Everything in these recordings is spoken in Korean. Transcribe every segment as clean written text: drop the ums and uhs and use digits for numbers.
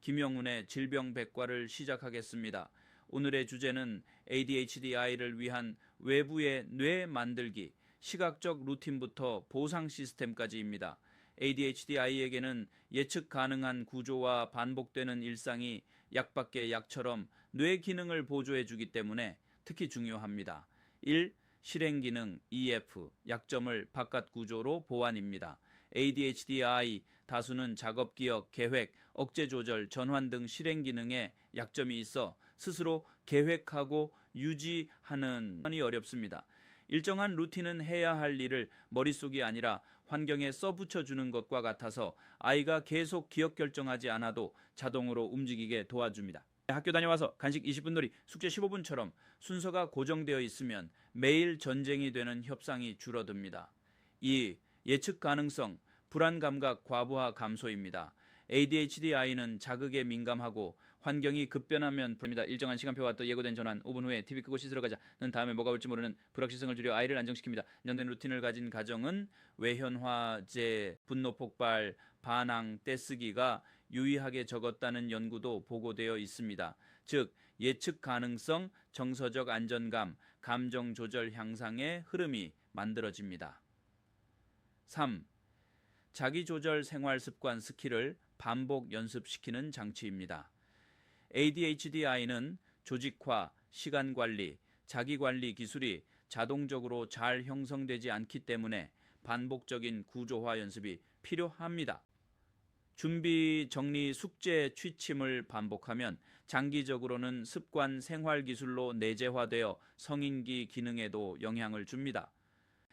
김영훈의 질병백과를 시작하겠습니다. 오늘의 주제는 ADHD 아이를 위한 외부의 뇌 만들기, 시각적 루틴부터 보상 시스템까지입니다. ADHD 아이에게는 예측 가능한 구조와 반복되는 일상이 약 밖의 약처럼 뇌 기능을 보조해 주기 때문에 특히 중요합니다. 1. 실행 기능 EF, 약점을 바깥 구조로 보완입니다. ADHD 아이 다수는 작업 기억, 계획, 억제 조절, 전환 등 실행 기능에 약점이 있어 스스로 계획하고 유지하는 건 어렵습니다. 일정한 루틴은 해야 할 일을 머릿속이 아니라 환경에 써붙여 주는 것과 같아서 아이가 계속 기억 결정하지 않아도 자동으로 움직이게 도와줍니다. 학교 다녀와서 간식 20분 놀이, 숙제 15분처럼 순서가 고정되어 있으면 매일 전쟁이 되는 협상이 줄어듭니다. 2. 예측 가능성, 불안 감각 과부하 감소입니다. ADHD 아이는 자극에 민감하고 환경이 급변하면 불안합니다. 일정한 시간표와 또 예고된 전환, 5분 후에 TV 끄고 씻으러 가자는 다음에 뭐가 올지 모르는 불확실성을 줄여 아이를 안정시킵니다. 연된 루틴을 가진 가정은 외현화제, 분노 폭발, 반항, 떼쓰기가 유의하게 적었다는 연구도 보고되어 있습니다. 즉, 예측 가능성, 정서적 안정감, 감정 조절 향상의 흐름이 만들어집니다. 3. 자기조절 생활습관 스킬을 반복 연습시키는 장치입니다. ADHD 아이는 조직화, 시간관리, 자기관리 기술이 자동적으로 잘 형성되지 않기 때문에 반복적인 구조화 연습이 필요합니다. 준비, 정리, 숙제, 취침을 반복하면 장기적으로는 습관, 생활 기술로 내재화되어 성인기 기능에도 영향을 줍니다.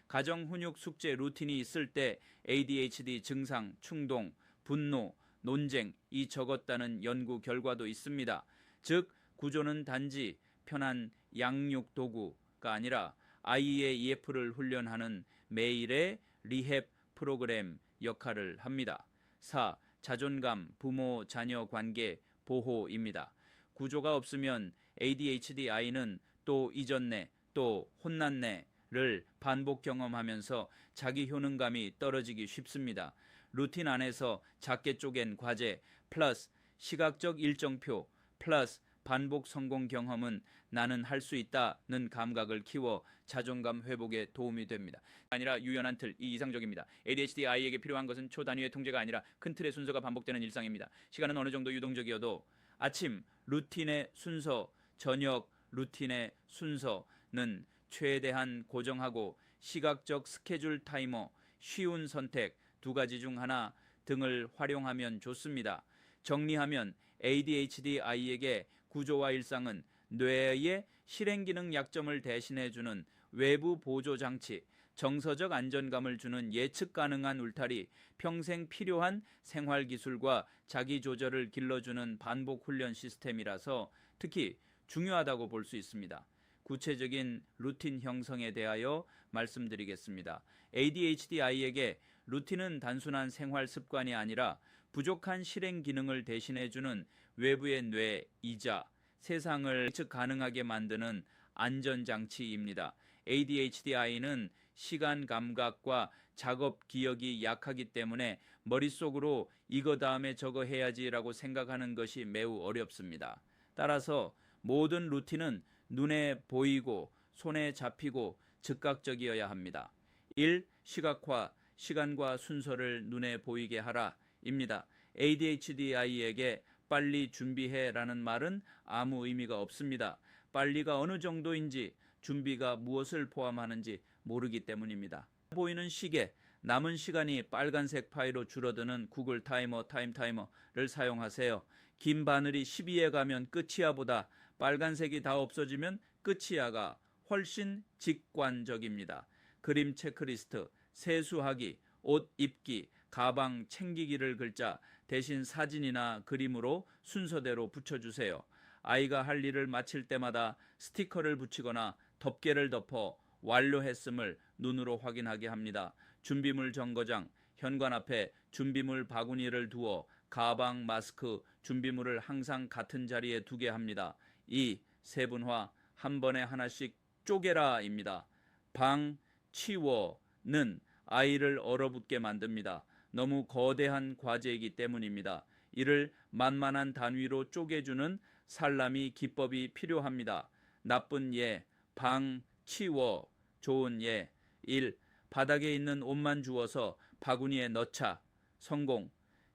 가정 훈육 숙제 루틴이 있을 때 ADHD 증상, 충동, 분노, 논쟁이 적었다는 연구 결과도 있습니다. 즉, 구조는 단지 편한 양육 도구가 아니라 아이의 EF를 훈련하는 매일의 리헵 프로그램 역할을 합니다. 4. 자존감, 부모, 자녀 관계, 보호입니다. 구조가 없으면 ADHD 아이는 또 잊었네, 또 혼났네를 반복 경험하면서 자기 효능감이 떨어지기 쉽습니다. 루틴 안에서 작게 쪼갠 과제 플러스 시각적 일정표 플러스 반복 성공 경험은 나는 할 수 있다는 감각을 키워 자존감 회복에 도움이 됩니다. 아니라 유연한 틀, 이 이상적입니다. ADHD 아이에게 필요한 것은 초단위의 통제가 아니라 큰 틀의 순서가 반복되는 일상입니다. 시간은 어느 정도 유동적이어도 아침 루틴의 순서, 저녁 루틴의 순서는 최대한 고정하고 시각적 스케줄 타이머, 쉬운 선택 두 가지 중 하나 등을 활용하면 좋습니다. 정리하면 ADHD 아이에게 구조와 일상은 뇌의 실행기능 약점을 대신해주는 외부 보조장치, 정서적 안정감을 주는 예측 가능한 울타리, 평생 필요한 생활기술과 자기조절을 길러주는 반복 훈련 시스템이라서 특히 중요하다고 볼 수 있습니다. 구체적인 루틴 형성에 대하여 말씀드리겠습니다. ADHD 아이에게 루틴은 단순한 생활 습관이 아니라 부족한 실행 기능을 대신해주는 외부의 뇌이자 세상을 예측 가능하게 만드는 안전장치입니다. ADHD 아이는 시간 감각과 작업 기억이 약하기 때문에 머릿속으로 이거 다음에 저거 해야지라고 생각하는 것이 매우 어렵습니다. 따라서 모든 루틴은 눈에 보이고 손에 잡히고 즉각적이어야 합니다. 1. 시각화, 시간과 순서를 눈에 보이게 하라 입니다. ADHD 아이에게 빨리 준비해 라는 말은 아무 의미가 없습니다. 빨리가 어느 정도인지 준비가 무엇을 포함하는지 모르기 때문입니다. 보이는 시계, 남은 시간이 빨간색 파이로 줄어드는 구글 타이머, 타임타이머를 사용하세요. 긴 바늘이 12에 가면 끝이야 보다 빨간색이 다 없어지면 끝이야가 훨씬 직관적입니다. 그림 체크리스트, 세수하기, 옷 입기, 가방 챙기기를 글자 대신 사진이나 그림으로 순서대로 붙여주세요. 아이가 할 일을 마칠 때마다 스티커를 붙이거나 덮개를 덮어 완료했음을 눈으로 확인하게 합니다. 준비물 정거장, 현관 앞에 준비물 바구니를 두어 가방, 마스크, 준비물을 항상 같은 자리에 두게 합니다. 2. 세분화, 한 번에 하나씩 쪼개라입니다. 방, 치워는 아이를 얼어붙게 만듭니다. 너무 거대한 과제이기 때문입니다. 이를 만만한 단위로 쪼개주는 살라미 기법이 필요합니다. 나쁜 예, 방, 치워. 좋은 예. 1. 바닥에 있는 옷만 주워서 바구니에 넣자. 성공.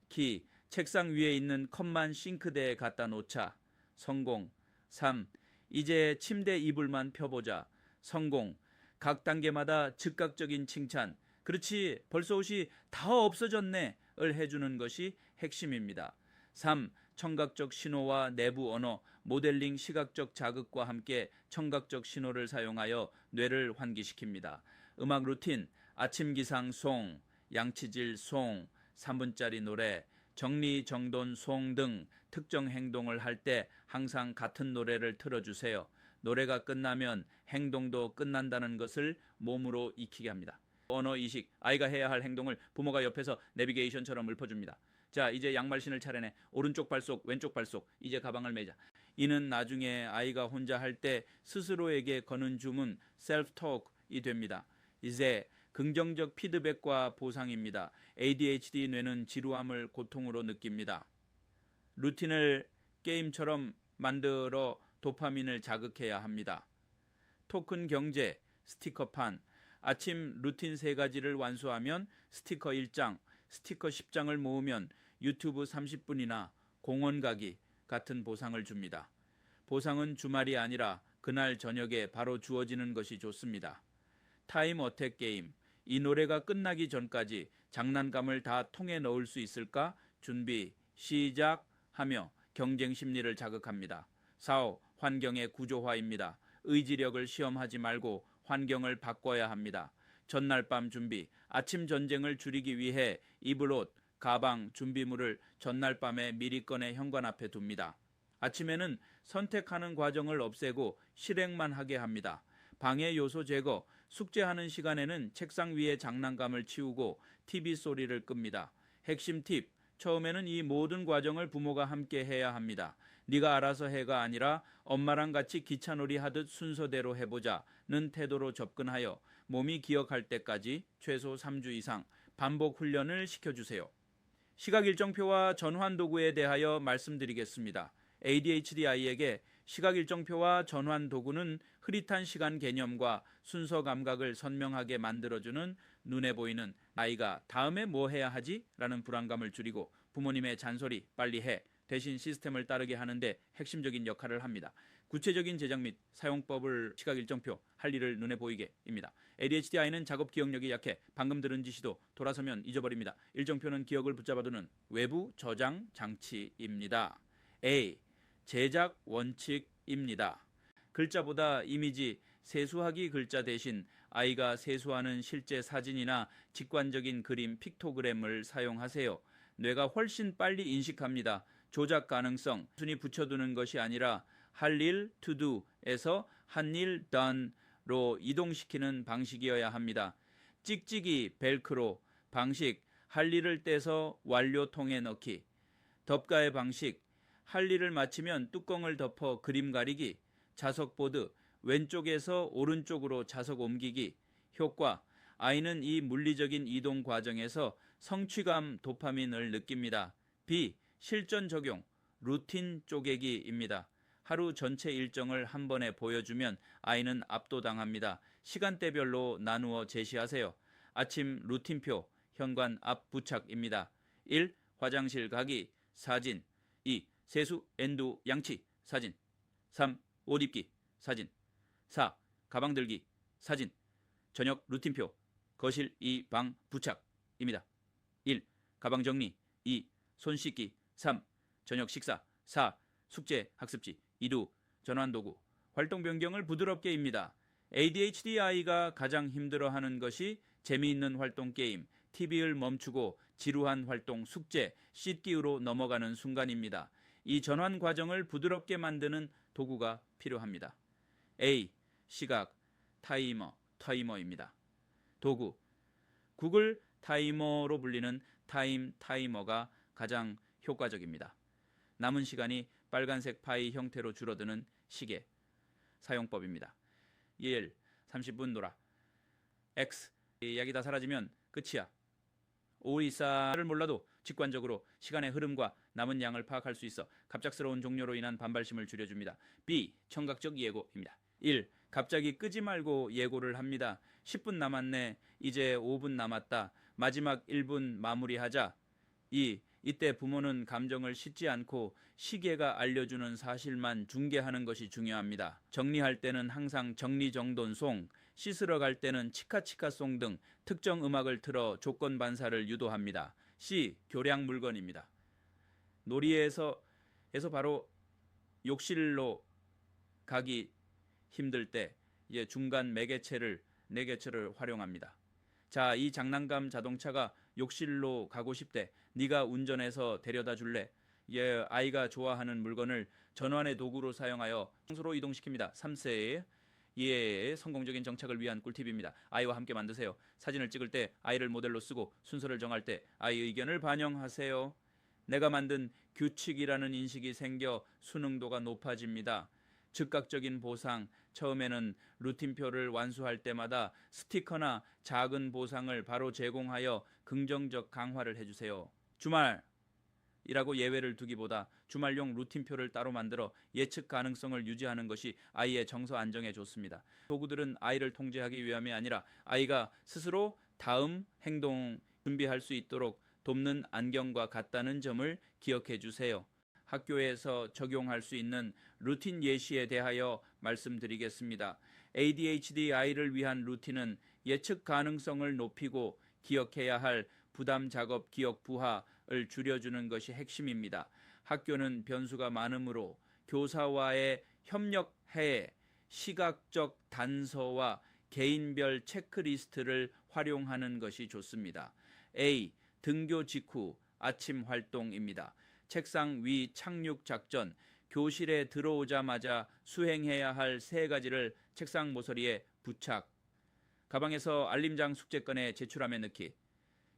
기. 책상 위에 있는 컵만 싱크대에 갖다 놓자. 성공. 3. 이제 침대 이불만 펴보자. 성공. 각 단계마다 즉각적인 칭찬. 그렇지, 벌써 옷이 다 없어졌네 을 해주는 것이 핵심입니다. 3. 청각적 신호와 내부 언어, 모델링 시각적 자극과 함께 청각적 신호를 사용하여 뇌를 환기시킵니다. 음악 루틴, 아침 기상 송, 양치질 송, 3분짜리 노래, 정리정돈 송 등 특정 행동을 할 때 항상 같은 노래를 틀어주세요. 노래가 끝나면 행동도 끝난다는 것을 몸으로 익히게 합니다. 언어 이식, 아이가 해야 할 행동을 부모가 옆에서 내비게이션처럼 읊어줍니다. 자, 이제 양말 신을 차례네. 오른쪽 발속, 왼쪽 발속. 이제 가방을 매자. 이는 나중에 아이가 혼자 할 때 스스로에게 거는 주문, 셀프-톡이 됩니다. 이제 긍정적 피드백과 보상입니다. ADHD 뇌는 지루함을 고통으로 느낍니다. 루틴을 게임처럼 만들어 도파민을 자극해야 합니다. 토큰 경제, 스티커판. 아침 루틴 3가지를 완수하면 스티커 1장, 스티커 10장을 모으면 유튜브 30분이나 공원 가기 같은 보상을 줍니다. 보상은 주말이 아니라 그날 저녁에 바로 주어지는 것이 좋습니다. 타임 어택 게임. 이 노래가 끝나기 전까지 장난감을 다 통에 넣을 수 있을까? 준비, 시작하며 경쟁 심리를 자극합니다. 4. 환경의 구조화입니다. 의지력을 시험하지 말고 환경을 바꿔야 합니다. 전날 밤 준비, 아침 전쟁을 줄이기 위해 입을 옷, 가방, 준비물을 전날 밤에 미리 꺼내 현관 앞에 둡니다. 아침에는 선택하는 과정을 없애고 실행만 하게 합니다. 방해 요소 제거, 숙제하는 시간에는 책상 위에 장난감을 치우고 TV 소리를 끕니다. 핵심 팁, 처음에는 이 모든 과정을 부모가 함께 해야 합니다. 네가 알아서 해가 아니라 엄마랑 같이 기차놀이 하듯 순서대로 해보자는 태도로 접근하여 몸이 기억할 때까지 최소 3주 이상 반복 훈련을 시켜주세요. 시각 일정표와 전환 도구에 대하여 말씀드리겠습니다. ADHD 아이에게 시각 일정표와 전환 도구는 흐릿한 시간 개념과 순서 감각을 선명하게 만들어주는 눈에 보이는 아이가 다음에 뭐 해야 하지? 라는 불안감을 줄이고 부모님의 잔소리 빨리 해 대신 시스템을 따르게 하는데 핵심적인 역할을 합니다. 구체적인 제작 및 사용법을 시각 일정표, 할 일을 눈에 보이게입니다. ADHD 아이는 작업 기억력이 약해 방금 들은 지시도 돌아서면 잊어버립니다. 일정표는 기억을 붙잡아두는 외부 저장 장치입니다. A. 제작 원칙입니다. 글자보다 이미지, 세수하기 글자 대신 아이가 세수하는 실제 사진이나 직관적인 그림, 픽토그램을 사용하세요. 뇌가 훨씬 빨리 인식합니다. 조작 가능성, 순위 붙여두는 것이 아니라 할 일, to do에서 한 일, done로 이동시키는 방식이어야 합니다. 찍찍이, 벨크로, 방식, 할 일을 떼서 완료통에 넣기. 덮가의 방식, 할 일을 마치면 뚜껑을 덮어 그림 가리기. 자석보드, 왼쪽에서 오른쪽으로 자석 옮기기. 효과, 아이는 이 물리적인 이동 과정에서 성취감 도파민을 느낍니다. B. 실전 적용, 루틴 쪼개기입니다. 하루 전체 일정을 한 번에 보여주면 아이는 압도당합니다. 시간대별로 나누어 제시하세요. 아침 루틴표, 현관 앞 부착입니다. 1. 화장실 가기, 사진. 2. 세수, 엔두, 양치, 사진. 3. 옷 입기, 사진. 4. 가방 들기, 사진. 저녁 루틴표, 거실 2, 방 부착입니다. 1. 가방 정리. 2. 손 씻기. 3. 저녁 식사. 4. 숙제 학습지. 2두 전환도구. 활동 변경을 부드럽게입니다. ADHD 아이가 가장 힘들어하는 것이 재미있는 활동 게임, TV를 멈추고 지루한 활동 숙제, 씻기로 넘어가는 순간입니다. 이 전환 과정을 부드럽게 만드는 도구가 필요합니다. A. 시각 타이머입니다. 도구. 구글 타이머로 불리는 타이머가 가장 효과적입니다. 남은 시간이 빨간색 파이 형태로 줄어드는 시계. 사용법입니다. 1. 30분 놀아. X. 약이 다 사라지면 끝이야. 오이사를 몰라도 직관적으로 시간의 흐름과 남은 양을 파악할 수 있어 갑작스러운 종료로 인한 반발심을 줄여줍니다. B. 청각적 예고입니다. 1. 갑자기 끄지 말고 예고를 합니다. 10분 남았네. 이제 5분 남았다. 마지막 1분 마무리하자. 2. 이때 부모는 감정을 싣지 않고 시계가 알려주는 사실만 중계하는 것이 중요합니다. 정리할 때는 항상 정리정돈송, 씻으러 갈 때는 치카치카송 등 특정 음악을 틀어 조건 반사를 유도합니다. C. 교량 물건입니다. 놀이에서 바로 욕실로 가기 힘들 때 이제 중간 매개체를 4개체를 활용합니다. 자, 이 장난감 자동차가 욕실로 가고 싶대. 네가 운전해서 데려다 줄래? 예, 아이가 좋아하는 물건을 전환의 도구로 사용하여 장소로 이동시킵니다. 3세 예, 성공적인 정착을 위한 꿀팁입니다. 아이와 함께 만드세요. 사진을 찍을 때 아이를 모델로 쓰고 순서를 정할 때 아이 의견을 반영하세요. 내가 만든 규칙이라는 인식이 생겨 수능도가 높아집니다. 즉각적인 보상, 처음에는 루틴표를 완수할 때마다 스티커나 작은 보상을 바로 제공하여 긍정적 강화를 해주세요. 주말이라고 예외를 두기보다 주말용 루틴표를 따로 만들어 예측 가능성을 유지하는 것이 아이의 정서 안정에 좋습니다. 도구들은 아이를 통제하기 위함이 아니라 아이가 스스로 다음 행동 준비할 수 있도록 돕는 안경과 같다는 점을 기억해 주세요. 학교에서 적용할 수 있는 루틴 예시에 대하여 말씀드리겠습니다. ADHD 아이를 위한 루틴은 예측 가능성을 높이고 기억해야 할 부담 작업 기억 부하를 줄여주는 것이 핵심입니다. 학교는 변수가 많으므로 교사와의 협력해에 시각적 단서와 개인별 체크리스트를 활용하는 것이 좋습니다. A. 등교 직후 아침 활동입니다. 책상 위 착륙 작전, 교실에 들어오자마자 수행해야 할 3가지를 책상 모서리에 부착, 가방에서 알림장 숙제 꺼내 제출함에 넣기,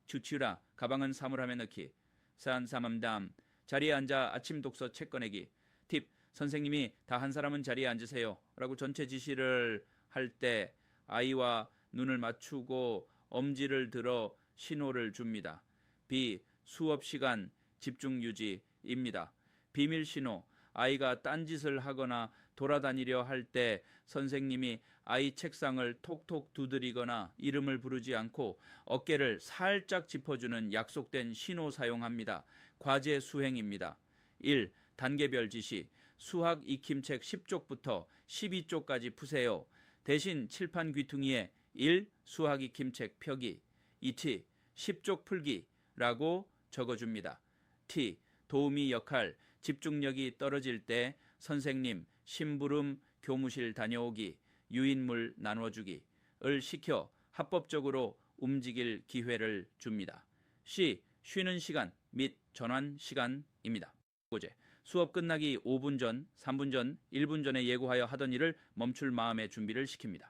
주치라 가방은 사물함에 넣기, 산삼암담 자리에 앉아 아침 독서 책 꺼내기. 팁, 선생님이 다 한 사람은 자리에 앉으세요 라고 전체 지시를 할 때 아이와 눈을 맞추고 엄지를 들어 신호를 줍니다. B. 수업 시간 집중 유지입니다. 비밀 신호, 아이가 딴짓을 하거나 돌아다니려 할 때 선생님이 아이 책상을 톡톡 두드리거나 이름을 부르지 않고 어깨를 살짝 짚어주는 약속된 신호 사용합니다. 과제 수행입니다. 1. 단계별 지시, 수학 익힘책 10쪽부터 12쪽까지 푸세요. 대신 칠판 귀퉁이에 1. 수학 익힘책 펴기, 2T 10쪽 풀기라고 적어줍니다. T. 도우미 역할, 집중력이 떨어질 때 선생님, 심부름, 교무실 다녀오기, 유인물 나눠주기를 시켜 합법적으로 움직일 기회를 줍니다. C. 쉬는 시간 및 전환 시간입니다. 고제, 수업 끝나기 5분 전, 3분 전, 1분 전에 예고하여 하던 일을 멈출 마음의 준비를 시킵니다.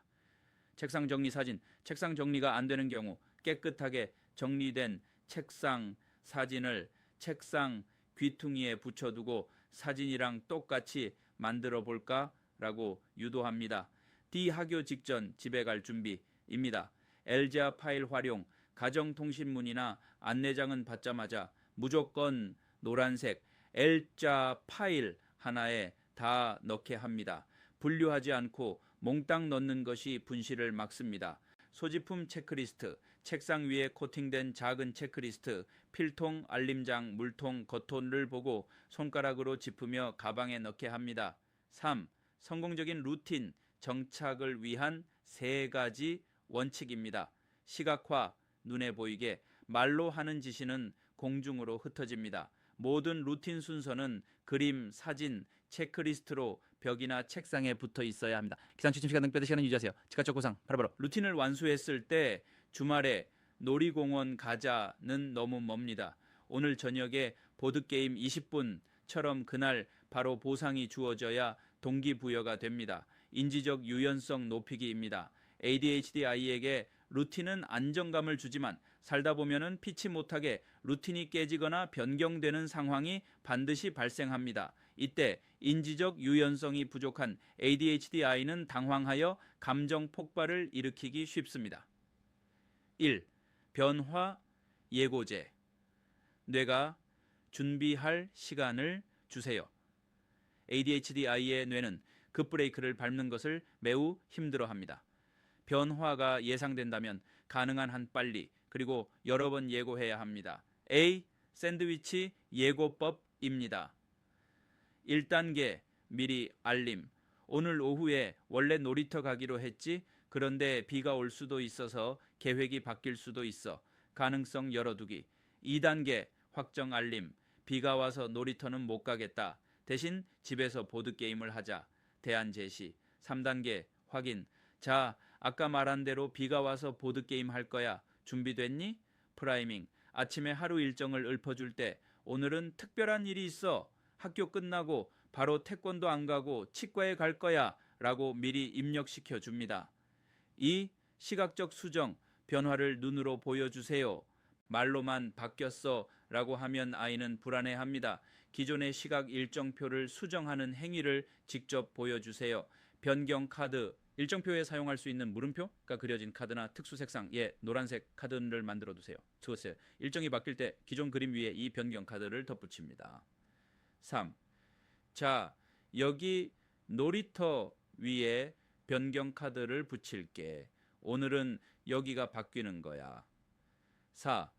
책상 정리 사진, 책상 정리가 안 되는 경우 깨끗하게 정리된 책상 사진을 책상 귀퉁이에 붙여두고 사진이랑 똑같이 만들어 볼까? 라고 유도합니다. D. 학교 직전 집에 갈 준비입니다. 엘자 파일 활용, 가정통신문이나 안내장은 받자마자 무조건 노란색 L자 파일 하나에 다 넣게 합니다. 분류하지 않고 몽땅 넣는 것이 분실을 막습니다. 소지품 체크리스트, 책상 위에 코팅된 작은 체크리스트, 필통, 알림장, 물통, 겉톤을 보고 손가락으로 짚으며 가방에 넣게 합니다. 3. 성공적인 루틴 정착을 위한 3가지 원칙입니다. 시각화, 눈에 보이게, 말로 하는 지시는 공중으로 흩어집니다. 모든 루틴 순서는 그림, 사진, 체크리스트로 벽이나 책상에 붙어 있어야 합니다. 기상 취침 시간 등 빼드 시간은 유지하세요. 즉각적 보상 바로바로. 루틴을 완수했을 때 주말에 놀이공원 가자는 너무 멉니다. 오늘 저녁에 보드게임 20분처럼 그날 바로 보상이 주어져야 동기부여가 됩니다. 인지적 유연성 높이기입니다. ADHD 아이에게 루틴은 안정감을 주지만 살다 보면은 피치 못하게 루틴이 깨지거나 변경되는 상황이 반드시 발생합니다. 이때 인지적 유연성이 부족한 ADHD 아이는 당황하여 감정 폭발을 일으키기 쉽습니다. 1. 변화 예고제. 뇌가 준비할 시간을 주세요. ADHD 아이의 뇌는 급브레이크를 밟는 것을 매우 힘들어합니다. 변화가 예상된다면 가능한 한 빨리 그리고 여러 번 예고해야 합니다. A. 샌드위치 예고법입니다. 1단계 미리 알림. 오늘 오후에 원래 놀이터 가기로 했지. 그런데 비가 올 수도 있어서 계획이 바뀔 수도 있어. 가능성 열어두기. 2단계 확정 알림. 비가 와서 놀이터는 못 가겠다. 대신 집에서 보드게임을 하자. 대안 제시. 3단계 확인. 자, 아까 말한 대로 비가 와서 보드게임 할 거야. 준비됐니? 프라이밍. 아침에 하루 일정을 읊어줄 때 오늘은 특별한 일이 있어. 학교 끝나고 바로 태권도 안 가고 치과에 갈 거야 라고 미리 입력시켜 줍니다. 2. 시각적 수정. 변화를 눈으로 보여주세요. 말로만 바뀌었어 라고 하면 아이는 불안해합니다. 기존의 시각 일정표를 수정하는 행위를 직접 보여주세요. 변경 카드. 일정표에 사용할 수 있는 물음표가 그려진 카드나 특수 색상, 노란색 카드를 만들어 두세요. 일정이 바뀔 때 기존 그림 위에 이 변경 카드를 덧붙입니다. 3. 자, 여기 놀이터 위에 변경 카드를 붙일게. 오늘은 여기가 바뀌는 거야. 4.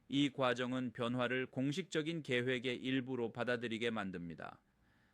이 과정은 변화를 공식적인 계획의 일부로 받아들이게 만듭니다.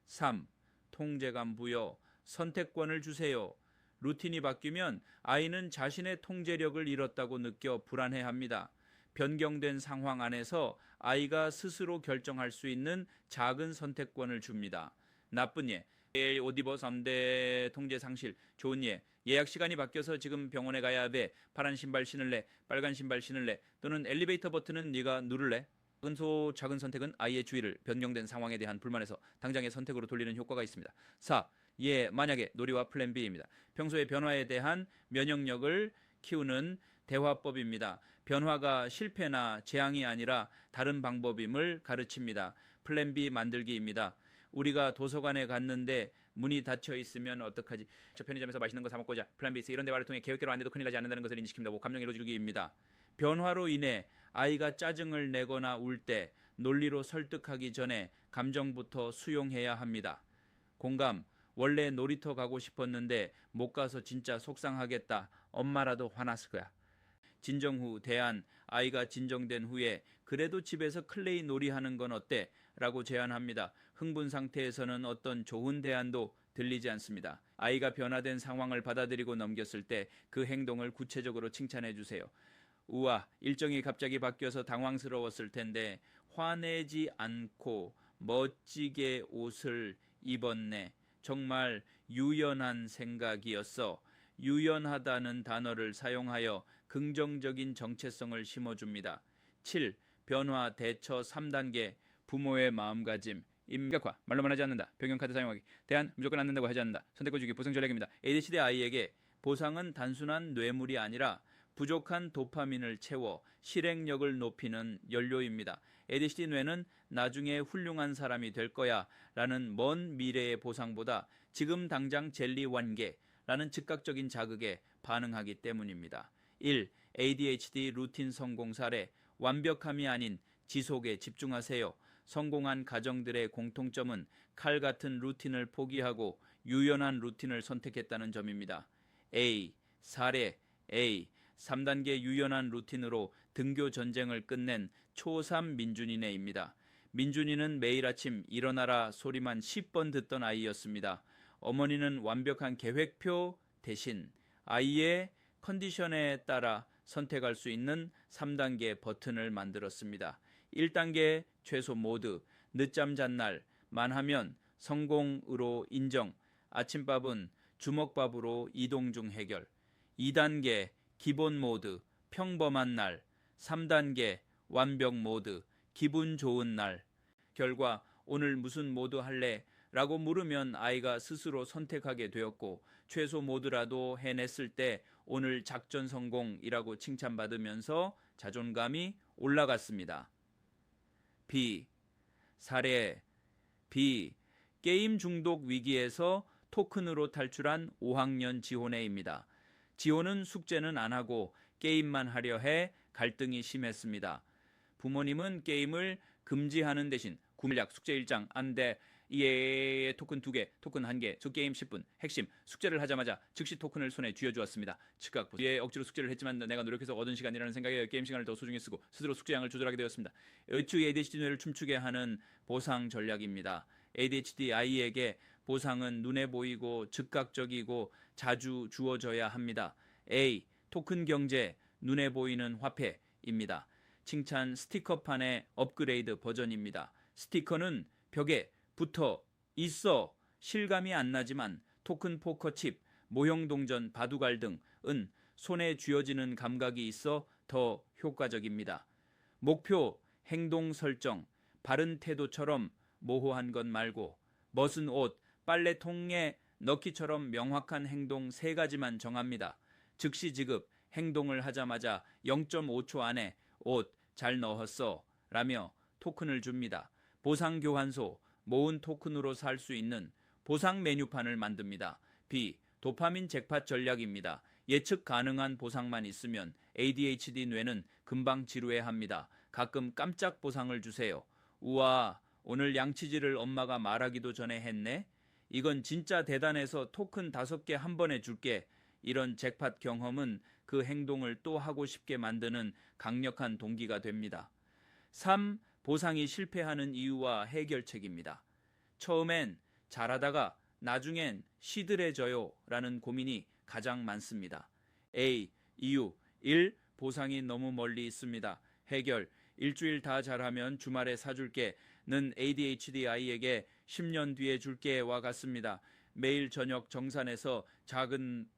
3. 통제감 부여. 선택권을 주세요. 루틴이 바뀌면 아이는 자신의 통제력을 잃었다고 느껴 불안해합니다. 변경된 상황 안에서 아이가 스스로 결정할 수 있는 작은 선택권을 줍니다. 나쁜 예, 내일 옷 입어 3대 통제 상실. 좋은 예, 예약 시간이 바뀌어서 지금 병원에 가야 돼. 파란 신발 신을래? 빨간 신발 신을래? 또는 엘리베이터 버튼은 네가 누를래? 작은 선택은 아이의 주의를 변경된 상황에 대한 불만에서 당장의 선택으로 돌리는 효과가 있습니다. 4. 만약에 놀이와 플랜 B입니다. 평소에 변화에 대한 면역력을 키우는 대화법입니다. 변화가 실패나 재앙이 아니라 다른 방법임을 가르칩니다. 플랜 B 만들기입니다. 우리가 도서관에 갔는데 문이 닫혀 있으면 어떡하지? 저 편의점에서 맛있는 거 사 먹고자. 플랜 B 이런 대화를 통해 계획대로 안 해도 큰일 나지 않는다는 것을 인식합니다. 감정 이루어주기입니다. 변화로 인해 아이가 짜증을 내거나 울 때 논리로 설득하기 전에 감정부터 수용해야 합니다. 공감. 원래 놀이터 가고 싶었는데 못 가서 진짜 속상하겠다. 엄마라도 화났을 거야. 진정 후 대안. 아이가 진정된 후에 그래도 집에서 클레이 놀이하는 건 어때? 라고 제안합니다. 흥분 상태에서는 어떤 좋은 대안도 들리지 않습니다. 아이가 변화된 상황을 받아들이고 넘겼을 때 그 행동을 구체적으로 칭찬해 주세요. 우와, 일정이 갑자기 바뀌어서 당황스러웠을 텐데 화내지 않고 멋지게 옷을 입었네. 정말 유연한 생각이었어. 유연하다는 단어를 사용하여 긍정적인 정체성을 심어줍니다. 7. 변화 대처 3단계. 부모의 마음가짐. 임각화. 말로만 하지 않는다. 변경카드 사용하기. 대안. 무조건 않는다고 하지 않는다. 선택권 주기. 보상 전략입니다. ADHD 아이에게 보상은 단순한 뇌물이 아니라 부족한 도파민을 채워 실행력을 높이는 연료입니다. ADHD 뇌는 나중에 훌륭한 사람이 될 거야 라는 먼 미래의 보상보다 지금 당장 젤리 1개 라는 즉각적인 자극에 반응하기 때문입니다. 1. ADHD 루틴 성공 사례. 완벽함이 아닌 지속에 집중하세요. 성공한 가정들의 공통점은 칼 같은 루틴을 포기하고 유연한 루틴을 선택했다는 점입니다. A. 사례 A. 3단계 유연한 루틴으로 등교 전쟁을 끝낸 초3 민준이네입니다. 민준이는 매일 아침 일어나라 소리만 10번 듣던 아이였습니다. 어머니는 완벽한 계획표 대신 아이의 컨디션에 따라 선택할 수 있는 3단계 버튼을 만들었습니다. 1단계 최소 모드, 늦잠 잔 날만 하면 성공으로 인정, 아침밥은 주먹밥으로 이동 중 해결. 2단계 기본 모드, 평범한 날. 3단계 완벽 모드, 기분 좋은 날. 결과 오늘 무슨 모드 할래? 라고 물으면 아이가 스스로 선택하게 되었고 최소 모드라도 해냈을 때 오늘 작전 성공이라고 칭찬받으면서 자존감이 올라갔습니다. B. 사례 B. 게임 중독 위기에서 토큰으로 탈출한 5학년 지호네입니다. 지호는 숙제는 안 하고 게임만 하려 해 갈등이 심했습니다. 부모님은 게임을 금지하는 대신 구매약 숙제 1장 안돼 EA 토큰 2개, 토큰 1개, 저 게임 10분. 핵심, 숙제를 하자마자 즉시 토큰을 손에 쥐어주었습니다. 즉각 뒤에 억지로 숙제를 했지만 내가 노력해서 얻은 시간이라는 생각에 게임 시간을 더 소중히 쓰고 스스로 숙제량을 조절하게 되었습니다. 의추 ADHD 뇌를 춤추게 하는 보상 전략입니다. ADHD 아이에게 보상은 눈에 보이고 즉각적이고 자주 주어져야 합니다. A. 토큰 경제, 눈에 보이는 화폐입니다. 칭찬 스티커판의 업그레이드 버전입니다. 스티커는 벽에 붙어 있어 실감이 안 나지만 토큰 포커칩, 모형 동전, 바둑알 등은 손에 쥐어지는 감각이 있어 더 효과적입니다. 목표, 행동 설정, 바른 태도처럼 모호한 것 말고 멋은 옷, 빨래통에 넣기처럼 명확한 행동 3가지만 정합니다. 즉시 지급, 행동을 하자마자 0.5초 안에 옷 잘 넣었어 라며 토큰을 줍니다. 보상 교환소, 모은 토큰으로 살 수 있는 보상 메뉴판을 만듭니다. B. 도파민 잭팟 전략입니다. 예측 가능한 보상만 있으면 ADHD 뇌는 금방 지루해합니다. 가끔 깜짝 보상을 주세요. 우와, 오늘 양치질을 엄마가 말하기도 전에 했네? 이건 진짜 대단해서 토큰 5개 한 번에 줄게. 이런 잭팟 경험은 그 행동을 또 하고 싶게 만드는 강력한 동기가 됩니다. 3. 보상이 실패하는 이유와 해결책입니다. 처음엔 잘하다가 나중엔 시들해져요 라는 고민이 가장 많습니다. A. 이유 1. 보상이 너무 멀리 있습니다. 해결 일주일 다 잘하면 주말에 사줄게 는 ADHD 아이에게 10년 뒤에 줄게와 같습니다. 매일 저녁 정산해서 작은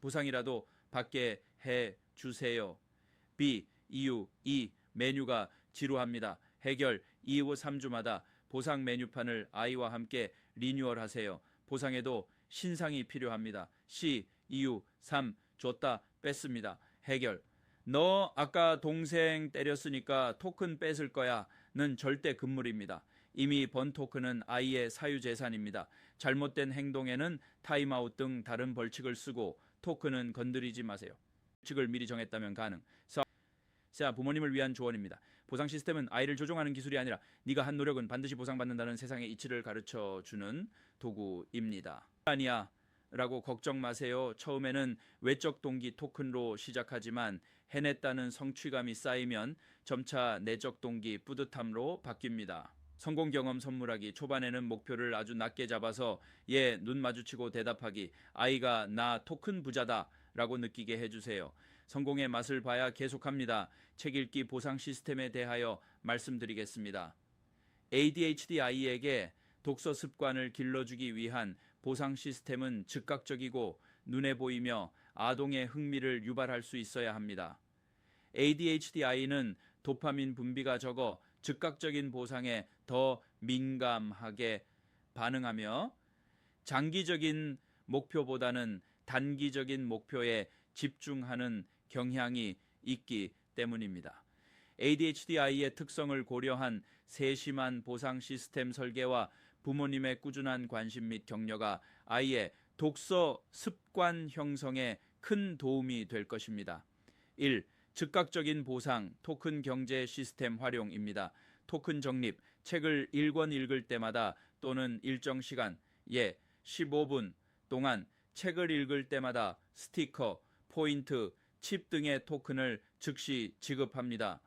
보상이라도 받게 해주세요. B. 이유 2. 메뉴가 지루합니다. 해결 이후 3주마다 보상 메뉴판을 아이와 함께 리뉴얼하세요. 보상에도 신상이 필요합니다. C. 이유 3. 줬다 뺐습니다. 해결 너 아까 동생 때렸으니까 토큰 뺏을 거야 는 절대 금물입니다. 이미 번 토큰은 아이의 사유재산입니다. 잘못된 행동에는 타임아웃 등 다른 벌칙을 쓰고 토큰은 건드리지 마세요. 벌칙을 미리 정했다면 가능. 자, 부모님을 위한 조언입니다. 보상 시스템은 아이를 조종하는 기술이 아니라 네가 한 노력은 반드시 보상받는다는 세상의 이치를 가르쳐주는 도구입니다. 아니야 라고 걱정 마세요. 처음에는 외적 동기 토큰으로 시작하지만 해냈다는 성취감이 쌓이면 점차 내적 동기 뿌듯함으로 바뀝니다. 성공 경험 선물하기. 초반에는 목표를 아주 낮게 잡아서 얘 눈 마주치고 대답하기. 아이가 나 토큰 부자다 라고 느끼게 해주세요. 성공의 맛을 봐야 계속합니다. 책 읽기 보상 시스템에 대하여 말씀드리겠습니다. ADHD 아이에게 독서 습관을 길러주기 위한 보상 시스템은 즉각적이고 눈에 보이며 아동의 흥미를 유발할 수 있어야 합니다. ADHD 아이는 도파민 분비가 적어 즉각적인 보상에 더 민감하게 반응하며 장기적인 목표보다는 단기적인 목표에 집중하는 경향이 있기 때문입니다. ADHD 아이의 특성을 고려한 세심한 보상 시스템 설계와 부모님의 꾸준한 관심 및 격려가 아이의 독서 습관 형성에 큰 도움이 될 것입니다. 1. 즉각적인 보상 토큰 경제 시스템 활용입니다. 토큰 적립, 책을 1권 읽을 때마다 또는 일정 시간, 15분 동안 책을 읽을 때마다 스티커, 포인트, 칩 등의 토큰을 즉시 지급합니다.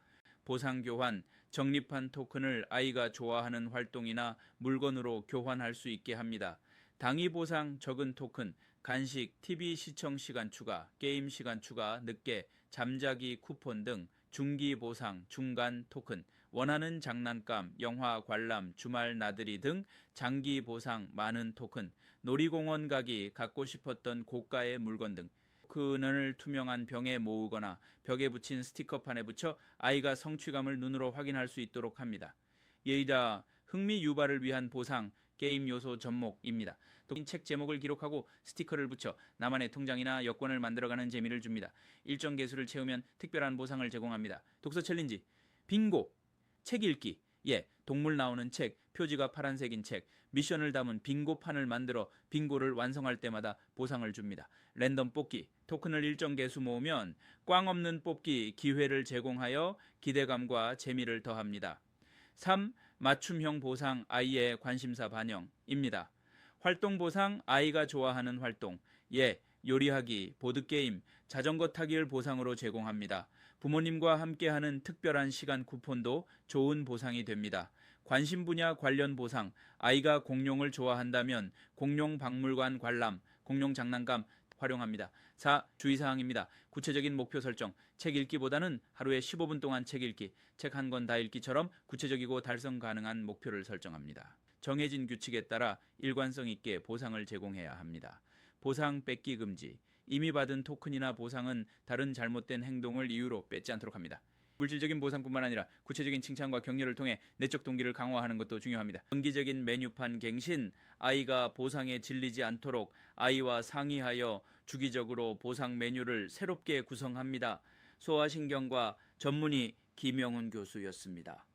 보상 교환, 적립한 토큰을 아이가 좋아하는 활동이나 물건으로 교환할 수 있게 합니다. 당위 보상 적은 토큰, 간식, TV 시청 시간 추가, 게임 시간 추가, 늦게, 잠자기 쿠폰 등 중기 보상, 중간 토큰, 원하는 장난감, 영화 관람, 주말 나들이 등 장기 보상 많은 토큰, 놀이공원 가기, 갖고 싶었던 고가의 물건 등 토큰을 투명한 병에 모으거나 벽에 붙인 스티커판에 붙여 아이가 성취감을 눈으로 확인할 수 있도록 합니다. 예의다 흥미 유발을 위한 보상 게임 요소 접목입니다. 책 제목을 기록하고 스티커를 붙여 나만의 통장이나 여권을 만들어가는 재미를 줍니다. 일정 개수를 채우면 특별한 보상을 제공합니다. 독서 챌린지, 빙고, 책 읽기, 동물 나오는 책, 표지가 파란색인 책, 미션을 담은 빙고판을 만들어 빙고를 완성할 때마다 보상을 줍니다. 랜덤 뽑기, 토큰을 일정 개수 모으면 꽝 없는 뽑기 기회를 제공하여 기대감과 재미를 더합니다. 3. 맞춤형 보상 아이의 관심사 반영입니다. 활동 보상 아이가 좋아하는 활동, 예, 요리하기, 보드게임, 자전거 타기를 보상으로 제공합니다. 부모님과 함께하는 특별한 시간 쿠폰도 좋은 보상이 됩니다. 관심 분야 관련 보상, 아이가 공룡을 좋아한다면 공룡 박물관 관람, 공룡 장난감 활용합니다. 4. 주의사항입니다. 구체적인 목표 설정, 책 읽기보다는 하루에 15분 동안 책 읽기, 책 한 권 다 읽기처럼 구체적이고 달성 가능한 목표를 설정합니다. 정해진 규칙에 따라 일관성 있게 보상을 제공해야 합니다. 보상 뺏기 금지, 이미 받은 토큰이나 보상은 다른 잘못된 행동을 이유로 뺏지 않도록 합니다. 물질적인 보상뿐만 아니라 구체적인 칭찬과 격려를 통해 내적 동기를 강화하는 것도 중요합니다. 정기적인 메뉴판 갱신, 아이가 보상에 질리지 않도록 아이와 상의하여 주기적으로 보상 메뉴를 새롭게 구성합니다. 소아신경과 전문의 김영훈 교수였습니다.